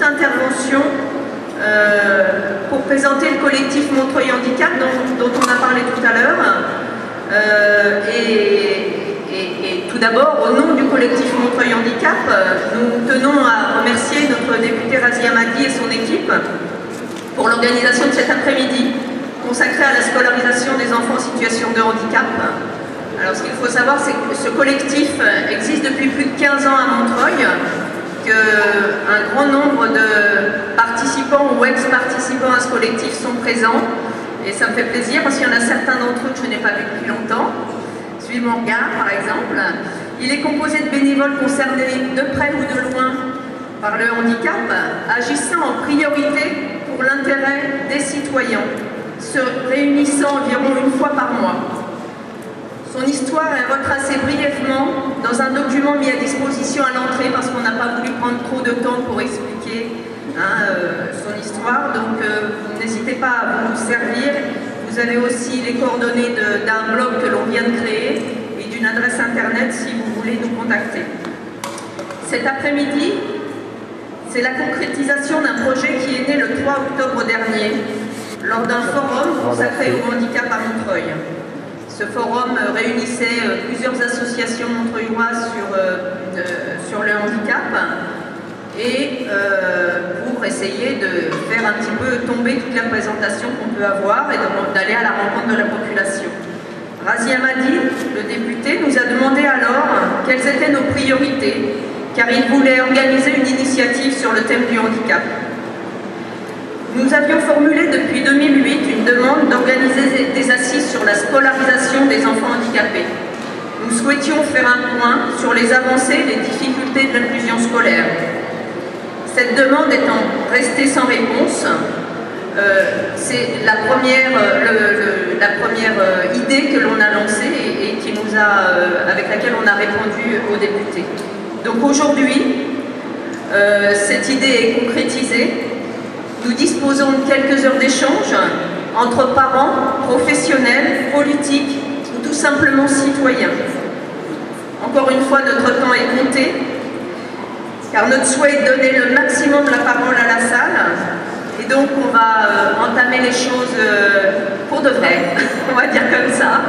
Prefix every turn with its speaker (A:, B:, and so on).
A: courte intervention pour présenter le collectif Montreuil Handicap dont on a parlé tout à l'heure. Et tout d'abord, au nom du collectif Montreuil Handicap, nous tenons à remercier notre député Razia Madi et son équipe pour l'organisation de cet après-midi consacré à la scolarisation des enfants en situation de handicap. Alors ce qu'il faut savoir, c'est que ce collectif existe depuis plus de 15 ans à Montreuil, qu'un grand nombre de participants ou ex-participants à ce collectif sont présents, et ça me fait plaisir parce qu'il y en a certains d'entre eux que je n'ai pas vus depuis longtemps. Suivez mon regard, par exemple. Il est composé de bénévoles concernés de près ou de loin par le handicap, agissant en priorité pour l'intérêt des citoyens, se réunissant environ une fois par mois. Son histoire est retracée brièvement dans un document mis à disposition à l'entrée parce qu'on n'a pas voulu prendre trop de temps pour expliquer son histoire. Donc n'hésitez pas à vous servir. Vous avez aussi les coordonnées d'un blog que l'on vient de créer et d'une adresse internet si vous voulez nous contacter. Cet après-midi, c'est la concrétisation d'un projet qui est né le 3 octobre dernier lors d'un forum consacré au handicap à Montreuil. Ce forum réunissait plusieurs associations montreuilloises sur le handicap et pour essayer de faire un petit peu tomber toute la présentation qu'on peut avoir et d'aller à la rencontre de la population. Razia Madi, le député, nous a demandé alors quelles étaient nos priorités, car il voulait organiser une initiative sur le thème du handicap. Nous avions formulé depuis 2008 une demande d'organiser des assises sur la scolarisation des enfants handicapés. Nous souhaitions faire un point sur les avancées et les difficultés de l'inclusion scolaire. Cette demande étant restée sans réponse, c'est la première idée que l'on a lancée et avec laquelle on a répondu aux députés. Donc aujourd'hui, cette idée est concrétisée. Nous disposons de quelques heures d'échange entre parents, professionnels, politiques ou tout simplement citoyens. Encore une fois, notre temps est compté, car notre souhait est de donner le maximum de la parole à la salle, et donc on va entamer les choses pour de vrai, on va dire comme ça.